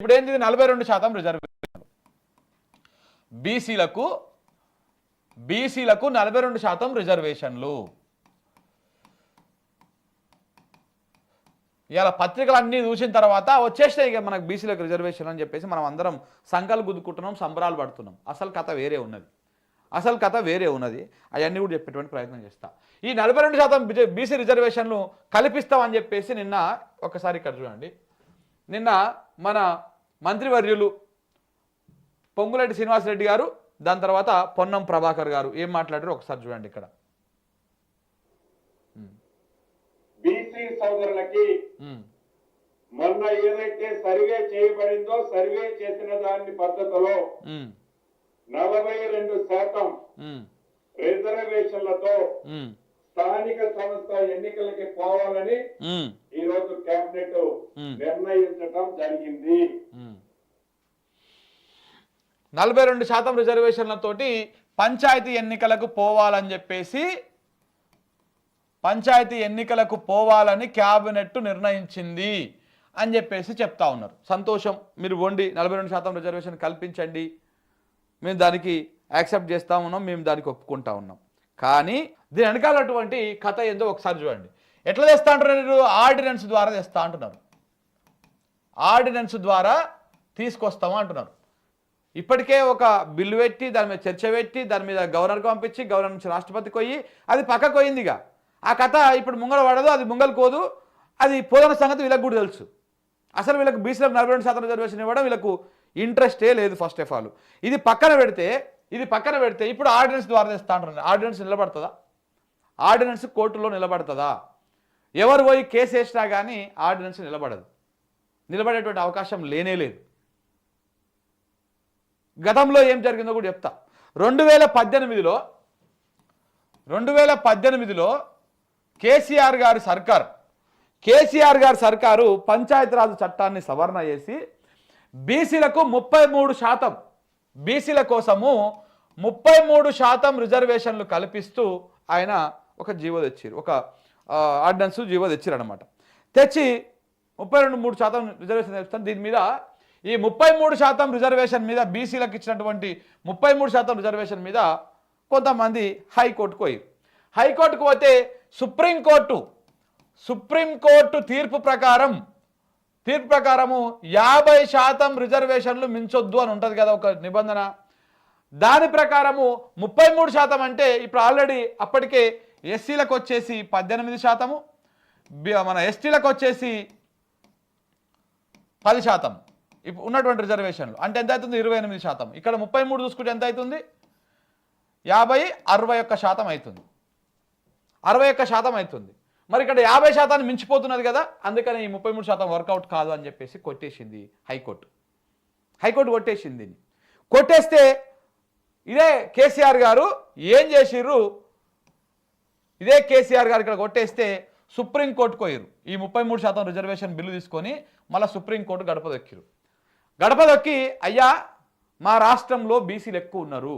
ఇప్పుడు ఏంది 42% రిజర్వేషన్ బీసీలకు 42% రిజర్వేషన్లు. ఇలా పత్రికలన్నీ చూసిన తర్వాత వచ్చేసినాయి ఇక మనకు బీసీలకు రిజర్వేషన్ అని చెప్పేసి మనం అందరం సంకలు గుద్దుకుంటున్నాం, సంబరాలు పడుతున్నాం. అసలు కథ వేరే ఉన్నది. అవన్నీ కూడా చెప్పేటువంటి ప్రయత్నం చేస్తా. ఈ 42% బీసీ రిజర్వేషన్లు కల్పిస్తామని చెప్పేసి నిన్న ఒకసారి ఇక్కడ చూడండి. నిన్న మన మంత్రివర్యులు పొంగులేటి శ్రీనివాసరెడ్డి గారు, దాని తర్వాత పొన్నం ప్రభాకర్ గారు ఏం మాట్లాడారో ఒకసారి చూడండి. ఇక్కడ బీసీ సోదరులకి మొన్న ఏదైతే సర్వే చేయబడిందో సర్వే చేసిన దాని పద్ధతిలో 42% రిజర్వేషన్లతో స్థానిక సంస్థ ఎన్నికలకి పోవాలని ఈ రోజు కేబినెట్ నిర్ణయించడం జరిగింది. 42% రిజర్వేషన్లతోటి పంచాయతీ ఎన్నికలకు పోవాలని క్యాబినెట్ నిర్ణయించింది అని చెప్పేసి చెప్తా ఉన్నారు. సంతోషం, మీరు వండి 42% రిజర్వేషన్ కల్పించండి, మేము దానికి యాక్సెప్ట్ చేస్తూ ఉన్నాం, మేము దానికి ఒప్పుకుంటా ఉన్నాం. కానీ దీని వెనకాలటువంటి కథ ఏందో ఒకసారి చూడండి. ఎట్లా తెస్తా అంటున్నారు? ఆర్డినెన్స్ ద్వారా తెస్తా అంటున్నారు. ఆర్డినెన్స్ ద్వారా తీసుకొస్తాము అంటున్నారు. ఇప్పటికే ఒక బిల్లు పెట్టి దాని మీద చర్చ పెట్టి దాని మీద గవర్నర్కి పంపించి గవర్నర్ నుంచి రాష్ట్రపతికి పోయి అది పక్కకు పోయిందిగా. ఆ కథ ఇప్పుడు ముంగల పడదు, అది ముంగలు కోదు, అది పోదన సంగతి వీళ్ళకి కూడా తెలుసు. అసలు వీళ్ళకి బీసీలకు 42% రిజర్వేషన్ ఇవ్వడం వీళ్ళకు ఇంట్రెస్టే లేదు. ఫస్ట్ ఆఫ్ ఆల్ ఇది పక్కన పెడితే ఇప్పుడు ఆర్డినెన్స్ ద్వారా తెస్తా అంటున్నారు. ఆర్డినెన్స్ నిలబడుతుందా? ఆర్డినెన్స్ కోర్టులో నిలబడుతుందా? ఎవరు పోయి కేసు వేసినా కానీ ఆర్డినెన్స్ నిలబడదు. నిలబడేటువంటి అవకాశం లేనే లేదు. గతంలో ఏం జరిగిందో కూడా చెప్తా. 2018లో కేసీఆర్ గారి సర్కారు పంచాయతీరాజ్ చట్టాన్ని సవరణ చేసి బీసీలకు 33%, బీసీల కోసము 33% రిజర్వేషన్లు కల్పిస్తూ ఆయన ఒక జీవో తెచ్చారు, ఒక ఆర్డినెన్స్ జీవో తెచ్చారు అనమాట. తెచ్చి 33% రిజర్వేషన్ తెస్తాను. దీని మీద ఈ 33% రిజర్వేషన్ మీద బీసీలకు ఇచ్చినటువంటి 33% రిజర్వేషన్ మీద కొంతమంది హైకోర్టుకు పోయి, హైకోర్టుకు పోతే సుప్రీంకోర్టు తీర్పు ప్రకారము 50% రిజర్వేషన్లు మించొద్దు అని ఉంటుంది కదా ఒక నిబంధన. దాని ప్రకారము 33% అంటే ఇప్పుడు ఆల్రెడీ అప్పటికే ఎస్సీలకు వచ్చేసి 18%, మన ఎస్టీలకు వచ్చేసి 10% ఇప్పుడు ఉన్నటువంటి రిజర్వేషన్లు అంటే ఎంత అవుతుంది? 28%. ఇక్కడ 33 చూసుకుంటే ఎంత అవుతుంది? 61% అవుతుంది. 61% అవుతుంది. మరి ఇక్కడ 50% మించిపోతున్నది కదా, అందుకని ఈ 33% వర్కౌట్ కాదు అని చెప్పేసి కొట్టేసింది హైకోర్టు. కొట్టేసింది. కొట్టేస్తే ఇదే కేసీఆర్ గారు ఏం చేసిర్రు? ఇక్కడ కొట్టేస్తే సుప్రీంకోర్టుకు పోయారు. ఈ 33% రిజర్వేషన్ బిల్లు తీసుకొని మళ్ళీ సుప్రీంకోర్టు గడప దొక్కి అయ్యా మా రాష్ట్రంలో బీసీలు ఎక్కువ ఉన్నారు,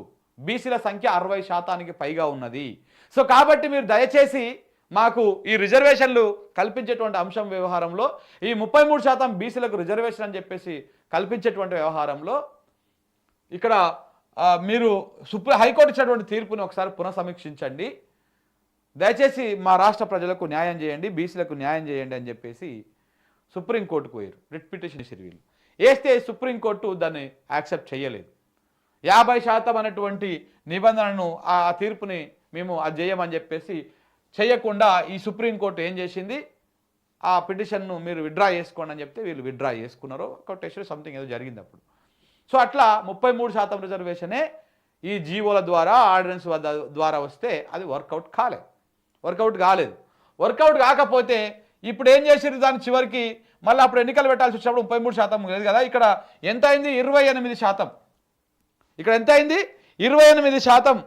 బీసీల సంఖ్య 60%కి పైగా ఉన్నది. సో కాబట్టి మీరు దయచేసి మాకు ఈ రిజర్వేషన్లు కల్పించేటువంటి అంశం వ్యవహారంలో ఈ 33% బీసీలకు రిజర్వేషన్ అని చెప్పేసి కల్పించేటువంటి వ్యవహారంలో ఇక్కడ మీరు హైకోర్టు ఇచ్చినటువంటి తీర్పుని ఒకసారి పునఃసమీక్షించండి, దయచేసి మా రాష్ట్ర ప్రజలకు న్యాయం చేయండి, బీసీలకు న్యాయం చేయండి అని చెప్పేసి సుప్రీంకోర్టుకు పోయారు. రిట్ పిటిషన్ సిరివీలు వేస్తే సుప్రీంకోర్టు దాన్ని యాక్సెప్ట్ చేయలేదు. 50% అనేటువంటి నిబంధనను ఆ తీర్పుని మేము అది చేయమని చెప్పేసి చేయకుండా ఈ సుప్రీంకోర్టు ఏం చేసింది? ఆ పిటిషన్ను మీరు విత్డ్రా చేసుకోండి అని చెప్తే వీళ్ళు విత్డ్రా చేసుకున్నారు. కొట్టేసి సంథింగ్ ఏదో జరిగింది అప్పుడు. సో అట్లా 33% రిజర్వేషనే ఈ జీవోల ద్వారా ఆర్డినెన్స్ ద్వారా వస్తే అది వర్కౌట్ కాలేదు. వర్కౌట్ కాకపోతే ఇప్పుడు ఏం చేసిరు? దాని చివరికి మళ్ళీ అప్పుడు ఎన్నికలు పెట్టాల్సి వచ్చినప్పుడు 33% లేదు కదా, ఇక్కడ ఎంత అయింది? 28%. ఇక్కడ ఎంత అయింది? 28%.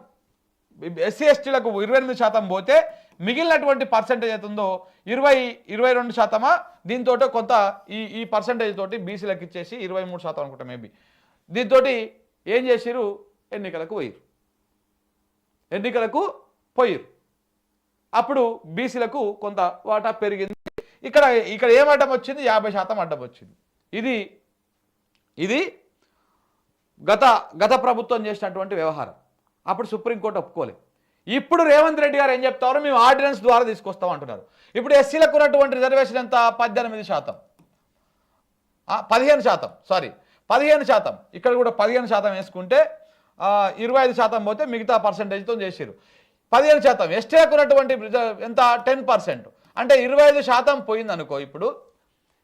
ఎస్సీ ఎస్టీలకు 28% పోతే మిగిలినటువంటి పర్సెంటేజ్ అవుతుందో 22%. దీంతో కొంత ఈ పర్సెంటేజ్ తోటి బీసీలకు ఇచ్చేసి 23% అనుకుంటా మేబీ. దీంతో ఏం చేసిరు? ఎన్నికలకు పోయిరు. అప్పుడు బీసీలకు కొంత వాటా పెరిగింది. ఇక్కడ ఏం అడ్డం వచ్చింది? 50% అడ్డం వచ్చింది. ఇది ఇది గత ప్రభుత్వం చేసినటువంటి వ్యవహారం. అప్పుడు సుప్రీంకోర్టు ఒప్పుకోలేదు. ఇప్పుడు రేవంత్ రెడ్డి గారు ఏం చెప్తారో మేము ఆర్డినెన్స్ ద్వారా తీసుకొస్తాం అంటున్నారు. ఇప్పుడు ఎస్సీలకు ఉన్నటువంటి రిజర్వేషన్ ఎంత? 18%, 15%. ఇక్కడ కూడా 15% వేసుకుంటే 25% పోతే మిగతా పర్సంటేజ్తో చేసారు. 15%. ఎస్టీలకు ఉన్నటువంటి ఎంత? 10%. అంటే 25% పోయింది అనుకో. ఇప్పుడు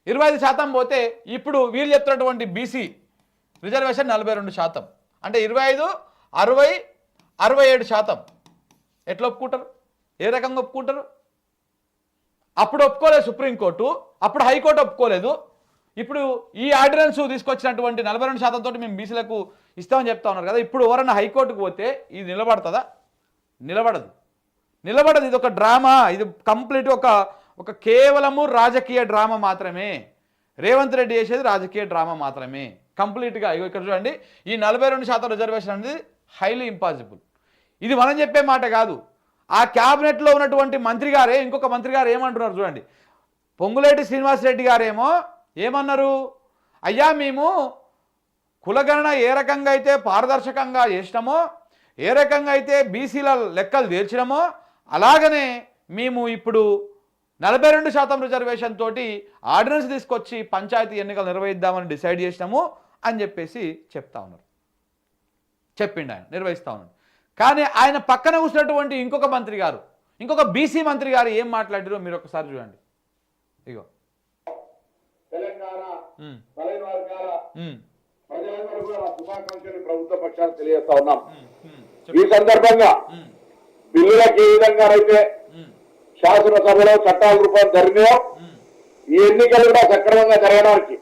25% పోతే ఇప్పుడు వీళ్ళు చెప్తున్నటువంటి బీసీ రిజర్వేషన్ 42%. అంటే 25, 60, 67%. ఎట్లా ఒప్పుకుంటారు? ఏ రకంగా ఒప్పుకుంటారు? అప్పుడు ఒప్పుకోలేదు సుప్రీంకోర్టు, అప్పుడు హైకోర్టు ఒప్పుకోలేదు. ఇప్పుడు ఈ ఆర్డినెన్స్ తీసుకొచ్చినటువంటి 42% తోటి మేము బీసీలకు ఇస్తామని చెప్తా ఉన్నారు కదా. ఇప్పుడు ఎవరన్నా హైకోర్టుకు పోతే ఇది నిలబడుతుందా? నిలబడదు. ఇది ఒక డ్రామా. ఇది కంప్లీట్ ఒక కేవలము రాజకీయ డ్రామా మాత్రమే. రేవంత్ రెడ్డి చేసేది రాజకీయ డ్రామా మాత్రమే కంప్లీట్గా. ఇక్కడ చూడండి, ఈ 42% రిజర్వేషన్ అనేది హైలీ ఇంపాసిబుల్. ఇది మనం చెప్పే మాట కాదు. ఆ క్యాబినెట్లో ఉన్నటువంటి మంత్రి గారే, ఇంకొక మంత్రి గారు ఏమంటున్నారు చూడండి. పొంగులేటి శ్రీనివాసరెడ్డి గారేమో ఏమన్నారు? అయ్యా మేము కులగణన ఏ రకంగా అయితే పారదర్శకంగా చేసినామో, ఏ రకంగా అయితే బీసీల లెక్కలు తేల్చినామో, అలాగనే మేము ఇప్పుడు 42% రిజర్వేషన్ తోటి ఆర్డినెన్స్ తీసుకొచ్చి పంచాయతీ ఎన్నికలు నిర్వహిద్దామని డిసైడ్ చేసినాము అని చెప్పేసి చెప్పిండు ఆయన, నిర్వహిస్తా ఉన్నాడు. కానీ ఆయన పక్కన కూర్చున్నటువంటి ఇంకొక బీసీ మంత్రి గారు ఏం మాట్లాడారో మీరు ఒకసారి చూడండి. ఇగో తెలంగాణ బలైన వర్గాల ప్రజలందరూ కూడా శుభాకాంక్షలు ప్రభుత్వ పక్షాలు తెలియజేస్తా ఉన్నాం. ఈ సందర్భంగా బిల్లులకు ఏ విధంగా అయితే శాసనసభలో చట్టాల రూపం జరిగినాయో, ఈ ఎన్నికలు కూడా సక్రమంగా జరగడానికి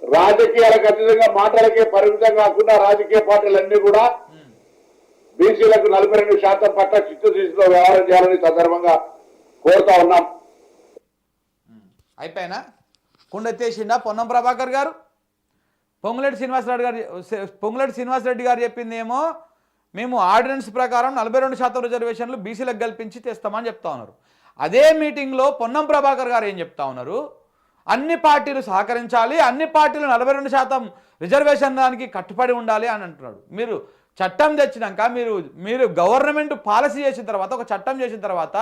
రాజకీయాలకు అతీతంగా మాటలకే పరిమితం కాకుండా రాజకీయ పార్టీలన్నీ కూడా బీసీలకు 42% పట్ల చిత్తశుద్ధితో వ్యవహారం చేయాలని సందర్భంగా కోరుతా ఉన్నాం. అయిపోయినా కుండెత్తేసిండా పొన్నం ప్రభాకర్ గారు? పొంగులేటి శ్రీనివాసరెడ్డి గారు చెప్పింది ఏమో మేము ఆర్డినెన్స్ ప్రకారం 42% రిజర్వేషన్లు బీసీలకు కల్పించి తెస్తామని చెప్తా ఉన్నారు. అదే మీటింగ్లో పొన్నం ప్రభాకర్ గారు ఏం చెప్తా ఉన్నారు? అన్ని పార్టీలు సహకరించాలి, అన్ని పార్టీలు 42% రిజర్వేషన్ దానికి కట్టుబడి ఉండాలి అని అంటున్నాడు. మీరు చట్టం తెచ్చినాక మీరు గవర్నమెంట్ పాలసీ చేసిన తర్వాత, ఒక చట్టం చేసిన తర్వాత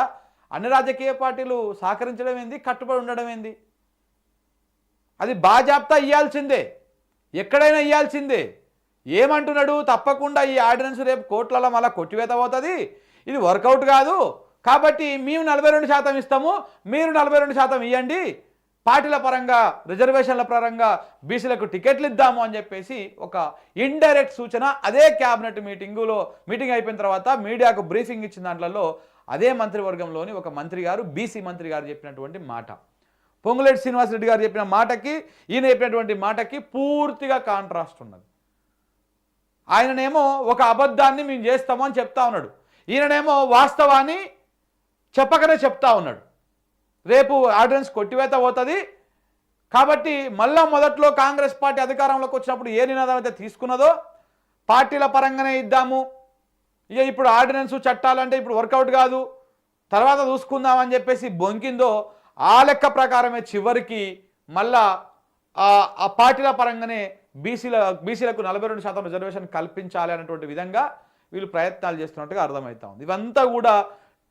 అన్ని రాజకీయ పార్టీలు సహకరించడం ఏంది, కట్టుబడి ఉండడం ఏంది? అది బాజాప్తా ఇవ్వాల్సిందే, ఎక్కడైనా ఇవ్వాల్సిందే. ఏమంటున్నాడు? తప్పకుండా ఈ ఆర్డినెన్స్ రేపు కోర్టులలో మళ్ళీ కొట్టివేత అవుతుంది, ఇది వర్కౌట్ కాదు, కాబట్టి మేము 42% ఇస్తాము, మీరు 42% ఇవ్వండి, పార్టీల పరంగా రిజర్వేషన్ల పరంగా బీసీలకు టికెట్లు ఇద్దాము అని చెప్పేసి ఒక ఇండైరెక్ట్ సూచన అదే క్యాబినెట్ మీటింగ్ అయిపోయిన తర్వాత మీడియాకు బ్రీఫింగ్ ఇచ్చిన దాంట్లో అదే మంత్రివర్గంలోని ఒక మంత్రి గారు, బీసీ మంత్రి గారు చెప్పినటువంటి మాట, పొంగులేటి శ్రీనివాసరెడ్డి గారు చెప్పిన మాటకి ఈయన చెప్పినటువంటి మాటకి పూర్తిగా కాంట్రాస్ట్ ఉన్నది. ఆయననేమో ఒక అబద్ధాన్ని మేము చేస్తాము అని చెప్తా ఉన్నాడు, ఈయననేమో వాస్తవాన్ని చెప్పకనే చెప్తా ఉన్నాడు. రేపు ఆర్డినెన్స్ కొట్టివేత అవుతుంది కాబట్టి మళ్ళా మొదట్లో కాంగ్రెస్ పార్టీ అధికారంలోకి వచ్చినప్పుడు ఏ నినాదం అయితే తీసుకున్నదో పార్టీల పరంగానే ఇద్దాము, ఇక ఇప్పుడు ఆర్డినెన్స్ చట్టాలంటే ఇప్పుడు వర్కౌట్ కాదు, తర్వాత చూసుకుందామని చెప్పేసి బొంకిందో ఆ లెక్క ప్రకారమే చివరికి మళ్ళా ఆ పార్టీల పరంగానే బీసీలకు 42% రిజర్వేషన్ కల్పించాలి అనేటువంటి విధంగా వీళ్ళు ప్రయత్నాలు చేస్తున్నట్టుగా అర్థమవుతా ఉంది. ఇవంతా కూడా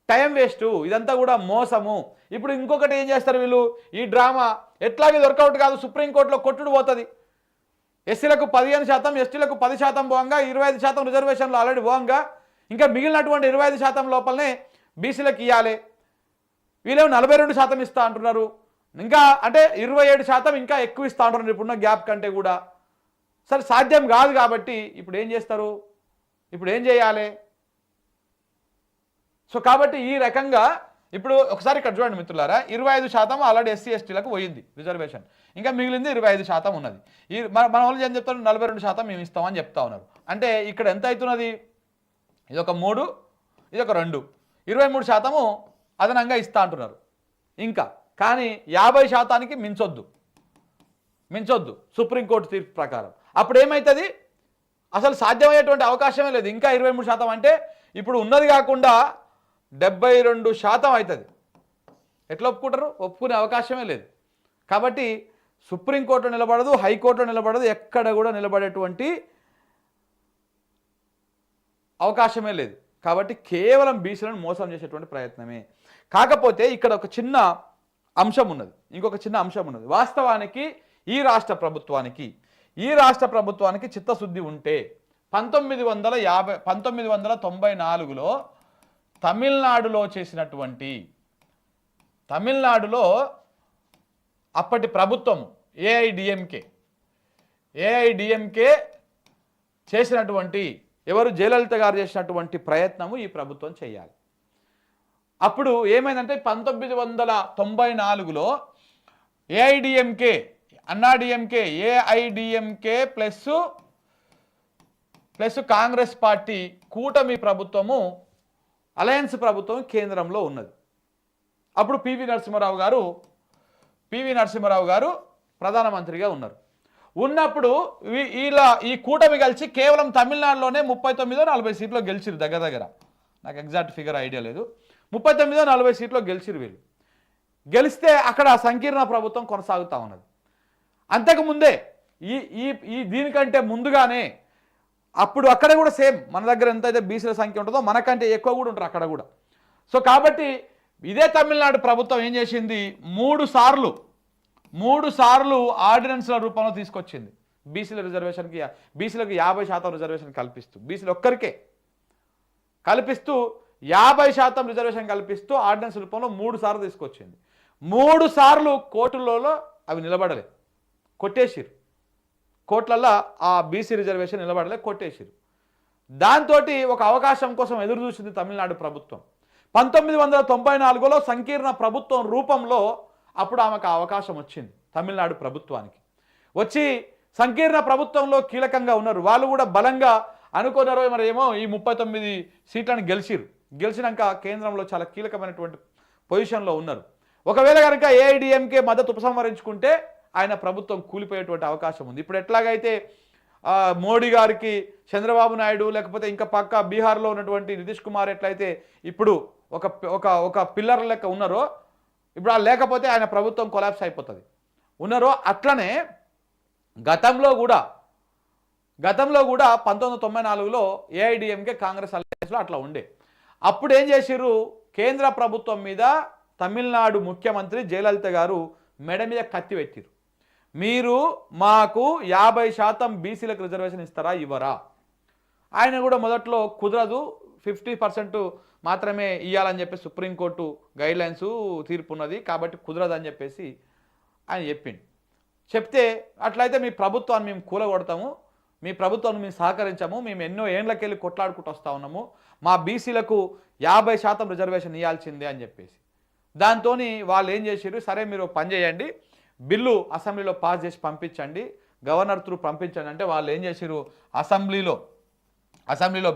టైం వేస్ట్, ఇదంతా కూడా మోసము. ఇప్పుడు ఇంకొకటి ఏం చేస్తారు వీళ్ళు, ఈ డ్రామా ఎట్లాగే వర్కౌట్ కాదు, సుప్రీంకోర్టులో కొట్టుడు పోతుంది. ఎస్సీలకు 15%, ఎస్టీలకు 10% పోగా 25% రిజర్వేషన్లు ఆల్రెడీ పోగా ఇంకా మిగిలినటువంటి 25% లోపలనే బీసీలకు ఇవ్వాలి, వీళ్ళేమో 42% ఇస్తా అంటున్నారు, ఇంకా అంటే 27% ఇంకా ఎక్కువ ఇస్తా అంటున్నారు ఇప్పుడున్న గ్యాప్ కంటే కూడా. సరే సాధ్యం కాదు కాబట్టి ఇప్పుడు ఏం చేస్తారు, ఇప్పుడు ఏం చేయాలి? సో కాబట్టి ఈ రకంగా ఇప్పుడు ఒకసారి ఇక్కడ చూడండి మిత్రులారా, 25% ఆల్రెడీ ఎస్సీ ఎస్టీలకు పోయింది రిజర్వేషన్, ఇంకా మిగిలింది 25% ఉన్నది. మన వాళ్ళు ఏం చెప్తారు, 42% మేము ఇస్తామని చెప్తా ఉన్నారు. అంటే ఇక్కడ ఎంత అవుతున్నది, ఇదొక 3, ఇదొక 2, 23% అదనంగా ఇస్తా అంటున్నారు. ఇంకా కానీ 50%కి మించొద్దు సుప్రీంకోర్టు తీర్పు ప్రకారం. అప్పుడు ఏమవుతుంది, అసలు సాధ్యమయ్యేటువంటి అవకాశమే లేదు. ఇంకా 23% అంటే ఇప్పుడు ఉన్నది కాకుండా 72% అవుతుంది. ఎట్లా ఒప్పుకుంటారు? ఒప్పుకునే అవకాశమే లేదు. కాబట్టి సుప్రీంకోర్టులో నిలబడదు, హైకోర్టులో నిలబడదు, ఎక్కడ కూడా నిలబడేటువంటి అవకాశమే లేదు. కాబట్టి కేవలం బీసీలను మోసం చేసేటువంటి ప్రయత్నమే. కాకపోతే ఇక్కడ ఒక చిన్న అంశం ఉన్నది, ఇంకొక చిన్న అంశం ఉన్నది. వాస్తవానికి ఈ రాష్ట్ర ప్రభుత్వానికి చిత్తశుద్ధి ఉంటే 1994లో తమిళనాడులో అప్పటి ప్రభుత్వం ఏఐడిఎంకే చేసినటువంటి ఎవరు జయలలిత గారు చేసినటువంటి ప్రయత్నము ఈ ప్రభుత్వం చేయాలి. అప్పుడు ఏమైందంటే 1994లో ఏఐడిఎంకే ప్లస్ కాంగ్రెస్ పార్టీ కూటమి ప్రభుత్వము, అలయన్స్ ప్రభుత్వం కేంద్రంలో ఉన్నది. అప్పుడు పివి నరసింహారావు గారు ప్రధానమంత్రిగా ఉన్నారు. ఉన్నప్పుడు ఈ కూటమి కలిసి కేవలం తమిళనాడులోనే 39-40 సీట్లో గెలిచిరు. దగ్గర నాకు ఎగ్జాక్ట్ ఫిగర్ ఐడియా లేదు, 39-40 సీట్లో గెలిచిరు వీళ్ళు. గెలిస్తే అక్కడ సంకీర్ణ ప్రభుత్వం కొనసాగుతూ ఉన్నది. అంతకుముందే ఈ దీనికంటే ముందుగానే అప్పుడు అక్కడ కూడా సేమ్ మన దగ్గర ఎంతైతే బీసీల సంఖ్య ఉంటుందో మనకంటే ఎక్కువ కూడా ఉంటారు అక్కడ కూడా. సో కాబట్టి ఇదే తమిళనాడు ప్రభుత్వం ఏం చేసింది, మూడు సార్లు ఆర్డినెన్స్ల రూపంలో తీసుకొచ్చింది. బీసీలకు 50% రిజర్వేషన్ కల్పిస్తూ, బీసీలు ఒక్కరికే కల్పిస్తూ 50% రిజర్వేషన్ కల్పిస్తూ ఆర్డినెన్స్ రూపంలో 3 సార్లు తీసుకొచ్చింది. 3 సార్లు కోర్టులలో అవి నిలబడలే, కొట్టేసిరు. కోర్టులలో ఆ బీసీ రిజర్వేషన్ నిలబడలే, కొట్టేసిరు. దాంతో ఒక అవకాశం కోసం ఎదురు చూసింది తమిళనాడు ప్రభుత్వం. 1994లో సంకీర్ణ ప్రభుత్వం రూపంలో అప్పుడు ఆమెకు అవకాశం వచ్చింది తమిళనాడు ప్రభుత్వానికి. వచ్చి సంకీర్ణ ప్రభుత్వంలో కీలకంగా ఉన్నారు. వాళ్ళు కూడా బలంగా అనుకున్నారు, మరి ఏమో ఈ 39 సీట్లను గెలిచినాక కేంద్రంలో చాలా కీలకమైనటువంటి పొజిషన్లో ఉన్నారు. ఒకవేళ కనుక ఏఐడిఎంకే మద్దతు ఉపసంహరించుకుంటే ఆయన ప్రభుత్వం కూలిపోయేటువంటి అవకాశం ఉంది. ఇప్పుడు ఎట్లాగైతే మోడీ గారికి చంద్రబాబు నాయుడు లేకపోతే ఇంకా పక్క బీహార్లో ఉన్నటువంటి నితీష్ కుమార్ ఎట్లయితే ఇప్పుడు ఒక పిల్లర్ లెక్క ఉన్నారో, ఇప్పుడు లేకపోతే ఆయన ప్రభుత్వం కొలాప్స్ అయిపోతుంది ఉన్నారో, అట్లనే గతంలో కూడా 1994లో ఏఐడిఎంకే కాంగ్రెస్ అలయన్స్లో అట్లా ఉండే. అప్పుడు ఏం చేసిర్రు, కేంద్ర ప్రభుత్వం మీద తమిళనాడు ముఖ్యమంత్రి జయలలిత గారు మెడ మీద కత్తి పెట్టిరు. మీరు మాకు 50% బీసీలకు రిజర్వేషన్ ఇస్తారా ఇవ్వరా? ఆయన కూడా మొదట్లో కుదరదు, 50% మాత్రమే ఇవ్వాలని చెప్పి సుప్రీంకోర్టు గైడ్లైన్స్ తీర్పు ఉన్నది కాబట్టి కుదరదు అని చెప్పేసి ఆయన చెప్తే అట్లయితే మీ ప్రభుత్వాన్ని మేము కూలగొడతాము, మీ ప్రభుత్వాన్ని మేము సహకరించాము, మేము ఎన్నో ఏండ్లకెళ్ళి కొట్లాడుకుంటూ వస్తూ ఉన్నాము, మా బీసీలకు 50% రిజర్వేషన్ ఇవ్వాల్సిందే అని చెప్పేసి. దాంతో వాళ్ళు ఏం చేసారు, సరే మీరు పని చేయండి, బిల్లు అసెంబ్లీలో పాస్ చేసి పంపించండి, గవర్నర్ త్రూ పంపించండి అంటే వాళ్ళు ఏం చేసారు, అసెంబ్లీలో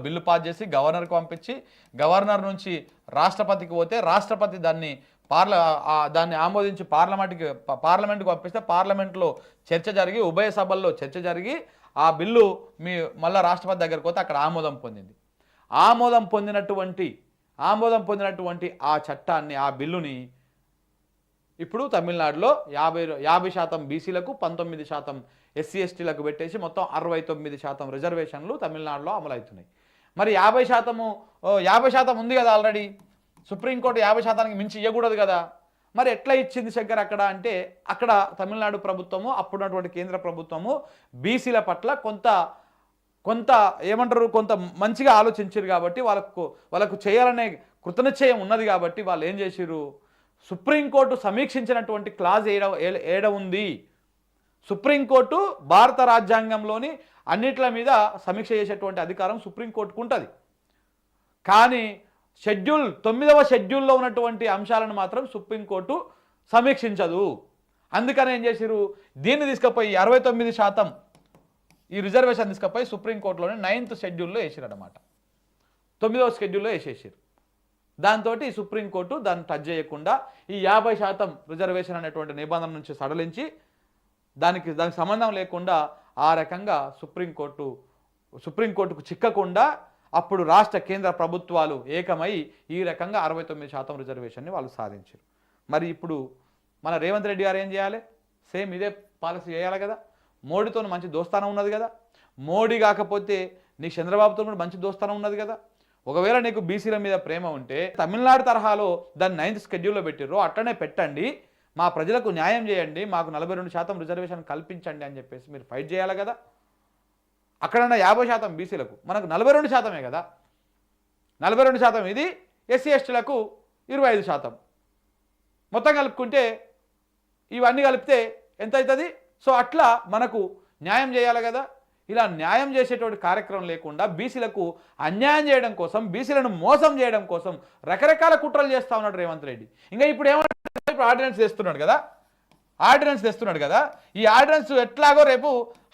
బిల్లు పాస్ చేసి గవర్నర్కి పంపించి గవర్నర్ నుంచి రాష్ట్రపతికి పోతే రాష్ట్రపతి దాన్ని ఆమోదించి పార్లమెంట్కి పంపిస్తే పార్లమెంట్లో చర్చ జరిగి ఉభయ సభల్లో చర్చ జరిగి ఆ బిల్లు మళ్ళీ రాష్ట్రపతి దగ్గరికి పోతే అక్కడ ఆమోదం పొందింది. ఆమోదం పొందినటువంటి ఆ చట్టాన్ని, ఆ బిల్లుని ఇప్పుడు తమిళనాడులో 50% బీసీలకు 19% ఎస్సీ ఎస్టీలకు పెట్టేసి మొత్తం 69% రిజర్వేషన్లు తమిళనాడులో అమలవుతున్నాయి. మరి 50% ఉంది కదా ఆల్రెడీ, సుప్రీంకోర్టు 50%కి మించి ఇవ్వకూడదు కదా, మరి ఎట్లా ఇచ్చింది శంకర్ అక్కడ అంటే, అక్కడ తమిళనాడు ప్రభుత్వము అప్పుడున్నటువంటి కేంద్ర ప్రభుత్వము బీసీల పట్ల కొంత ఏమంటారు, కొంత మంచిగా ఆలోచించారు కాబట్టి వాళ్ళకు చేయాలనే కృతనిశ్చయం ఉన్నది కాబట్టి వాళ్ళు ఏం చేసిరు, సుప్రీంకోర్టు సమీక్షించినటువంటి క్లాజ్ ఏడ ఉంది, సుప్రీంకోర్టు భారత రాజ్యాంగంలోని అన్నిట్ల మీద సమీక్ష చేసేటువంటి అధికారం సుప్రీంకోర్టుకు ఉంటుంది. కానీ 9వ షెడ్యూల్లో ఉన్నటువంటి అంశాలను మాత్రం సుప్రీంకోర్టు సమీక్షించదు. అందుకని ఏం చేసిరు, దీన్ని తీసుకుపోయి 69% ఈ రిజర్వేషన్ తీసుకుపోయి సుప్రీంకోర్టులోనే 9th షెడ్యూల్లో వేసిరన్నమాట, 9వ షెడ్యూల్లో వేసేసారు. దాంతో సుప్రీంకోర్టు దాన్ని టచ్ చేయకుండా ఈ 50% రిజర్వేషన్ అనేటువంటి నిబంధన నుంచి సడలించి దానికి సంబంధం లేకుండా ఆ రకంగా సుప్రీంకోర్టుకు చిక్కకుండా అప్పుడు రాష్ట్ర కేంద్ర ప్రభుత్వాలు ఏకమై ఈ రకంగా 69% రిజర్వేషన్ని వాళ్ళు సాధించారు. మరి ఇప్పుడు మన రేవంత్ రెడ్డి గారు ఏం చేయాలి, సేమ్ ఇదే పాలసీ చేయాలి కదా, మోడీతో మంచి దోస్తానం ఉన్నది కదా, మోడీ కాకపోతే నీకు చంద్రబాబుతో కూడా మంచి దోస్తానం ఉన్నది కదా. ఒకవేళ నీకు బీసీల మీద ప్రేమ ఉంటే తమిళనాడు తరహాలో దాన్ని 9th షెడ్యూల్లో పెట్టిర్రో అట్లనే పెట్టండి, మా ప్రజలకు న్యాయం చేయండి, మాకు 42% రిజర్వేషన్ కల్పించండి అని చెప్పేసి మీరు ఫైట్ చేయాలి కదా. అక్కడన్నా 50% బీసీలకు, మనకు 42%మే కదా. 42% ఇది, ఎస్సీ ఎస్టీలకు 25%. మొత్తం కలుపుకుంటే ఇవన్నీ కలిపితే ఎంత అవుతుంది? సో అట్లా మనకు న్యాయం చేయాలి కదా. ఇలా న్యాయం చేసేటువంటి కార్యక్రమం లేకుండా బీసీలకు అన్యాయం చేయడం కోసం, బీసీలను మోసం చేయడం కోసం రకరకాల కుట్రలు చేస్తూ ఉన్నాడు రేవంత్ రెడ్డి. ఇంకా ఇప్పుడు ఏమంటే ఇప్పుడు ఆర్డినెన్స్ తెస్తున్నాడు కదా, ఈ ఆర్డినెన్స్ ఎట్లాగో రేపు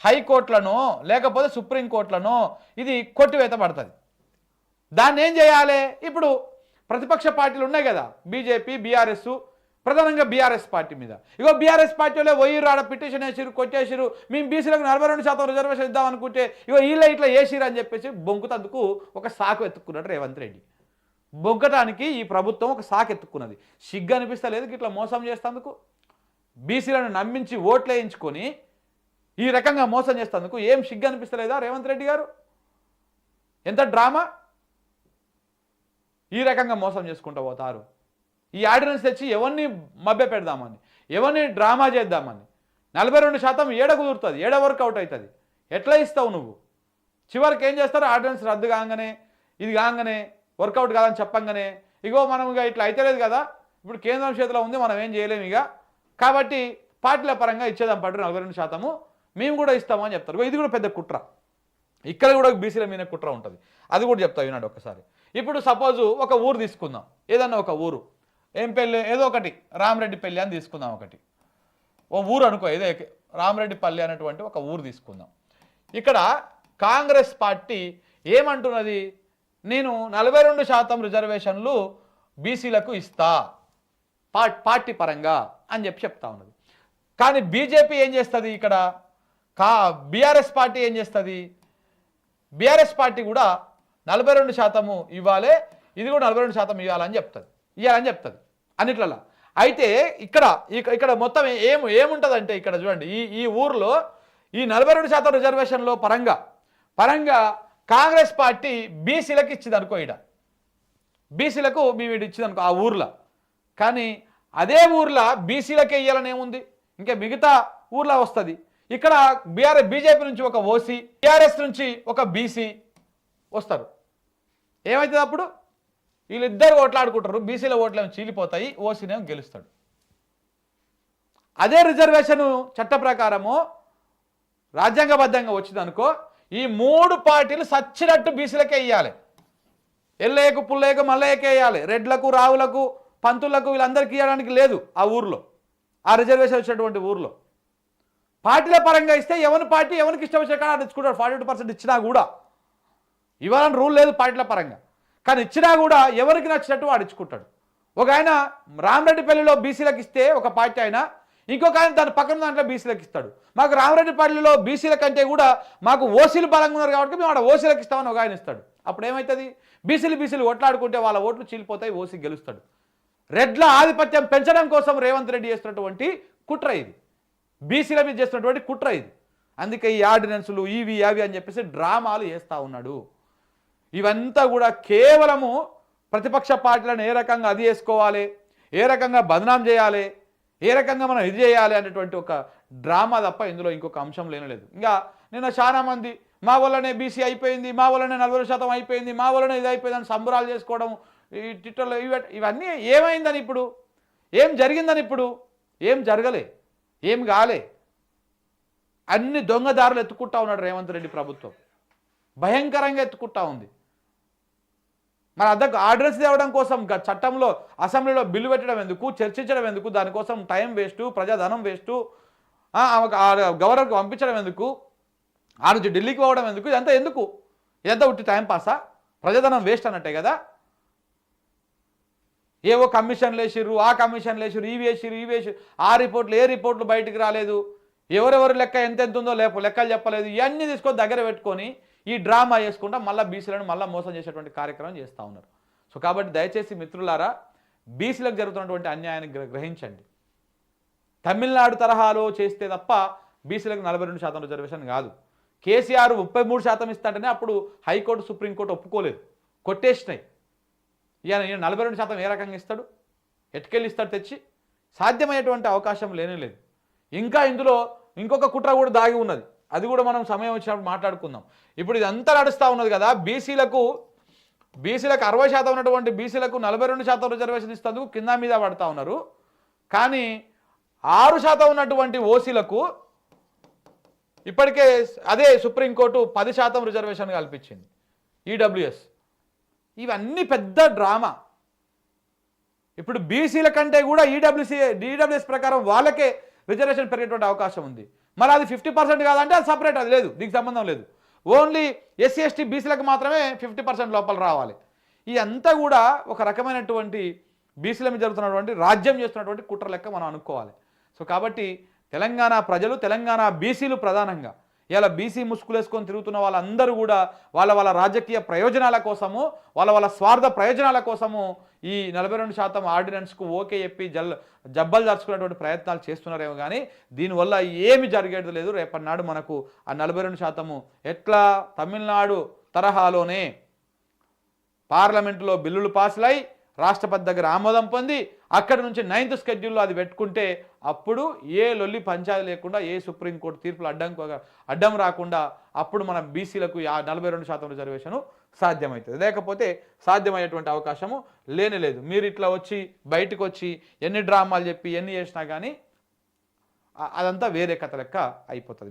హైకోర్టులను లేకపోతే సుప్రీంకోర్టులను ఇది కొట్టివేత పడుతుంది. దాన్ని ఏం చేయాలి? ఇప్పుడు ప్రతిపక్ష పార్టీలు ఉన్నాయి కదా, బీజేపీ, బీఆర్ఎస్, ప్రధానంగా బీఆర్ఎస్ పార్టీ మీద, ఇగో బీఆర్ఎస్ పార్టీలో పోయిర్రు, ఆడ పిటిషన్ వేసిరు, కొట్టేసిరు, మేము బీసీలకు 42% రిజర్వేషన్ ఇద్దాం అనుకుంటే ఇగో వీళ్ళ ఇట్లా వేసిరు అని చెప్పేసి బొంకుతందుకు ఒక సాకు ఎత్తుక్కున్నాడు రేవంత్ రెడ్డి. బొంకటానికి ఈ ప్రభుత్వం ఒక సాకు ఎత్తుక్కున్నది. సిగ్గు అనిపిస్తలేదు ఇట్లా మోసం చేస్తేందుకు? బీసీలను నమ్మించి ఓట్లు వేయించుకొని ఈ రకంగా మోసం చేస్తేందుకు ఏం సిగ్గు అనిపిస్తలేదా రేవంత్ రెడ్డి గారు? ఎంత డ్రామా! ఈ రకంగా మోసం చేసుకుంటూ పోతారు. ఈ ఆర్డినెన్స్ తెచ్చి ఎవరిని మభ్య పెడదామని, ఎవరిని డ్రామా చేద్దామని. 42% ఏడ కుదురుతుంది, ఏడ వర్కౌట్ అవుతుంది? ఎట్లా ఇస్తావు నువ్వు? చివరికి ఏం చేస్తారు? ఆర్డినెన్స్ రద్దు కాగానే, ఇది కాగానే, వర్కౌట్ కాదని చెప్పంగానే ఇగో మనం ఇక ఇట్లా అయితలేదు కదా, ఇప్పుడు కేంద్రం చేతిలో ఉంది, మనం ఏం చేయలేము ఇక, కాబట్టి పార్టీల పరంగా ఇచ్చేదాం పట్టు 42%, మేము కూడా ఇస్తాము అని చెప్తారు. ఇది కూడా పెద్ద కుట్ర. ఇక్కడ కూడా బీసీల మీద కుట్ర ఉంటుంది. అది కూడా చెప్తా విన్నాడు ఒకసారి. ఇప్పుడు సపోజు ఒక ఊరు తీసుకుందాం, ఏదన్నా ఒక ఊరు, ఏం పెళ్ళి, ఏదో ఒకటి రామరెడ్డిపల్లి అని తీసుకుందాం. ఒకటి ఓ ఊరు అనుకో, ఏదో రామరెడ్డిపల్లి అనేటువంటి ఒక ఊరు తీసుకుందాం. ఇక్కడ కాంగ్రెస్ పార్టీ ఏమంటున్నది? నేను 42% రిజర్వేషన్లు బీసీలకు ఇస్తా పార్టీ పరంగా అని చెప్తా ఉన్నది. కానీ బీజేపీ ఏం చేస్తుంది? ఇక్కడ బీఆర్ఎస్ పార్టీ ఏం చేస్తుంది? బీఆర్ఎస్ పార్టీ కూడా 42% ఇవ్వాలి, ఇది కూడా 42% ఇవ్వాలని చెప్తుంది అన్నిట్లలో. అయితే ఇక్కడ మొత్తం ఏముంటుందంటే ఇక్కడ చూడండి, ఈ ఊర్లో ఈ 42% రిజర్వేషన్లో పరంగా కాంగ్రెస్ పార్టీ బీసీలకు ఇచ్చింది అనుకో, ఇక్కడ బీసీలకు మేము ఇచ్చింది అనుకో ఆ ఊర్లో. కానీ అదే ఊర్లో బీసీలకే ఇవ్వాలని ఏముంది? ఇంకా మిగతా ఊర్లో వస్తుంది. ఇక్కడ బీజేపీ నుంచి ఒక ఓసీ, టీఆర్ఎస్ నుంచి ఒక బీసీ వస్తారు. ఏమవుతుంది అప్పుడు? వీళ్ళిద్దరు ఓట్లాడుకుంటారు, బీసీల ఓట్లేమో చీలిపోతాయి, ఓసీనేమో గెలుస్తాడు. అదే రిజర్వేషన్ చట్ట ప్రకారము రాజ్యాంగబద్ధంగా వచ్చిందనుకో, ఈ 3 పార్టీలు సచ్చినట్టు బీసీలకే ఇవ్వాలి. ఎల్లయ్యకు, పుల్లయ్యకు, మల్లయ్యకే ఇవ్వాలి. రెడ్లకు, రావులకు, పంతులకు వీళ్ళందరికీ ఇవ్వడానికి లేదు ఆ ఊర్లో, ఆ రిజర్వేషన్ వచ్చినటువంటి ఊర్లో. పార్టీల పరంగా ఇస్తే ఎవరికి ఇష్టం వచ్చే కాడ తెచ్చుకుంటారు. 42% ఇచ్చినా కూడా ఇవ్వాలని రూల్ లేదు పార్టీల పరంగా. కానీ ఇచ్చినా కూడా ఎవరికి నచ్చినట్టు వాడు ఇచ్చుకుంటాడు. ఒక ఆయన రామరెడ్డిపల్లిలో బీసీలకు ఇస్తే ఒక పార్టీ అయినా, ఇంకొక ఆయన దాని పక్కన దాంట్లో బీసీలకు ఇస్తాడు. మాకు రామరెడ్డిపల్లిలో బీసీల కంటే కూడా మాకు ఓసీలు బలంగా ఉన్నారు కాబట్టి మేము ఆడ ఓసీలకు ఇస్తామని ఒక ఆయన ఇస్తాడు. అప్పుడు ఏమవుతుంది? బీసీలు ఓట్లాడుకుంటే వాళ్ళ ఓట్లు చీలిపోతాయి, ఓసీ గెలుస్తాడు. రెడ్ల ఆధిపత్యం పెంచడం కోసం రేవంత్ రెడ్డి చేస్తున్నటువంటి కుట్ర ఇది, బీసీల మీద చేస్తున్నటువంటి కుట్ర ఇది. అందుకే ఈ ఆర్డినెన్సులు ఇవి అవి అని చెప్పేసి డ్రామాలు చేస్తూ ఉన్నాడు. ఇవంతా కూడా కేవలము ప్రతిపక్ష పార్టీలను ఏ రకంగా అది చేసుకోవాలి, ఏ రకంగా బదనాం చేయాలి, ఏ రకంగా మనం ఇది చేయాలి అనేటువంటి ఒక డ్రామా తప్ప ఇందులో ఇంకొక అంశం లేనలేదు. ఇంకా నిన్న చాలా మంది మా వల్లనే బీసీ అయిపోయింది, మా వల్లనే 40% అయిపోయింది, మా వల్లనే ఇది అయిపోయిందని సంబరాలు చేసుకోవడం, ఈ ట్విట్టర్లో ఇవన్నీ ఏమైందని, ఇప్పుడు ఏం జరిగిందని, ఇప్పుడు ఏం జరగలే, ఏం కాలే. అన్ని దొంగదారులు ఎత్తుకుంటా ఉన్నాడు రేవంత్ రెడ్డి ప్రభుత్వం, భయంకరంగా ఎత్తుకుంటా ఉంది. మన అద్దకు ఆర్డినెన్స్ తేవడం కోసం చట్టంలో అసెంబ్లీలో బిల్లు పెట్టడం ఎందుకు, చర్చించడం ఎందుకు, దానికోసం టైం వేస్టు, ప్రజాధనం వేస్టు, గవర్నర్కి పంపించడం ఎందుకు, ఆ నుంచి ఢిల్లీకి పోవడం ఎందుకు, ఇదంతా ఉట్టి టైం పాసా? ప్రజాధనం వేస్ట్ అన్నట్టే కదా. ఏవో కమిషన్లు వేసిర్రు, ఆ కమిషన్లు వేసిర్రు, ఇవి వేసిర్రు, ఆ రిపోర్ట్లు, ఏ రిపోర్ట్లు బయటికి రాలేదు, ఎవరెవరు లెక్క ఎంత ఉందో లెక్కలు చెప్పలేదు, ఇవన్నీ తీసుకొని దగ్గర పెట్టుకొని ఈ డ్రామా చేసుకుంటా మళ్ళీ బీసీలను మళ్ళీ మోసం చేసేటువంటి కార్యక్రమం చేస్తూ ఉన్నారు. సో కాబట్టి దయచేసి మిత్రులారా, బీసీలకు జరుగుతున్నటువంటి అన్యాయాన్ని గ్రహించండి. తమిళనాడు తరహాలో చేస్తే తప్ప బీసీలకు 42% రిజర్వేషన్ కాదు. కేసీఆర్ 33% ఇస్తాడనే అప్పుడు హైకోర్టు సుప్రీంకోర్టు ఒప్పుకోలేదు, కొట్టేసినాయి. ఈయన 42% ఏ రకంగా ఇస్తాడు? ఎటుకెళ్ళి ఇస్తాడు తెచ్చి? సాధ్యమయ్యేటువంటి అవకాశం లేనే లేదు. ఇంకా ఇందులో ఇంకొక కుట్ర కూడా దాగి ఉన్నది, అది కూడా మనం సమయం వచ్చినప్పుడు మాట్లాడుకుందాం. ఇప్పుడు ఇదంతా నడుస్తూ ఉన్నది కదా, బీసీలకు 60% ఉన్నటువంటి బీసీలకు 42% రిజర్వేషన్ ఇస్తేందుకు కింద మీద పడతా ఉన్నారు. కానీ 6% ఉన్నటువంటి ఓసీలకు ఇప్పటికే అదే సుప్రీంకోర్టు 10% రిజర్వేషన్ కల్పించింది, ఈడబ్ల్యూఎస్. ఇవన్నీ పెద్ద డ్రామా. ఇప్పుడు బీసీల కంటే కూడా ఈడబ్ల్యూఎస్ ప్రకారం వాళ్ళకే రిజర్వేషన్ పెరిగేటువంటి అవకాశం ఉంది. మరి అది 50% కాదంటే అది సపరేట్, అది లేదు, దీనికి సంబంధం లేదు. ఓన్లీ ఎస్సీ ఎస్టీ బీసీలకు మాత్రమే 50% లోపల రావాలి. ఇదంతా కూడా ఒక రకమైనటువంటి బీసీల మీద జరుగుతున్నటువంటి రాజ్యం చేస్తున్నటువంటి కుట్ర లెక్క మనం అనుకోవాలి. సో కాబట్టి తెలంగాణ ప్రజలు, తెలంగాణ బీసీలు ప్రధానంగా ఇలా బీసీ ముసుగులేసుకొని తిరుగుతున్న వాళ్ళందరూ కూడా వాళ్ళ రాజకీయ ప్రయోజనాల కోసము, వాళ్ళ స్వార్థ ప్రయోజనాల కోసము ఈ 42% ఆర్డినెన్స్కు ఓకే చెప్పి జబ్బలు జరుచుకునేటువంటి ప్రయత్నాలు చేస్తున్నారేమో కానీ దీనివల్ల ఏమి జరిగేది లేదు. రేపటి నాడు మనకు ఆ 42% ఎట్లా తమిళనాడు తరహాలోనే పార్లమెంటులో బిల్లులు పాసులై రాష్ట్రపతి దగ్గర ఆమోదం పొంది అక్కడి నుంచి 9th షెడ్యూల్లో అది పెట్టుకుంటే అప్పుడు ఏ లొల్లి పంచాయతీ లేకుండా, ఏ సుప్రీంకోర్టు తీర్పులు అడ్డం రాకుండా అప్పుడు మన బీసీలకు 42% రిజర్వేషను సాధ్యమవుతుంది. లేకపోతే సాధ్యమయ్యేటువంటి అవకాశము లేనేలేదు. మీరు ఇట్లా వచ్చి బయటకు వచ్చి ఎన్ని డ్రామాలు చెప్పి ఎన్ని చేసినా కానీ అదంతా వేరే కథ లెక్క అయిపోతుంది.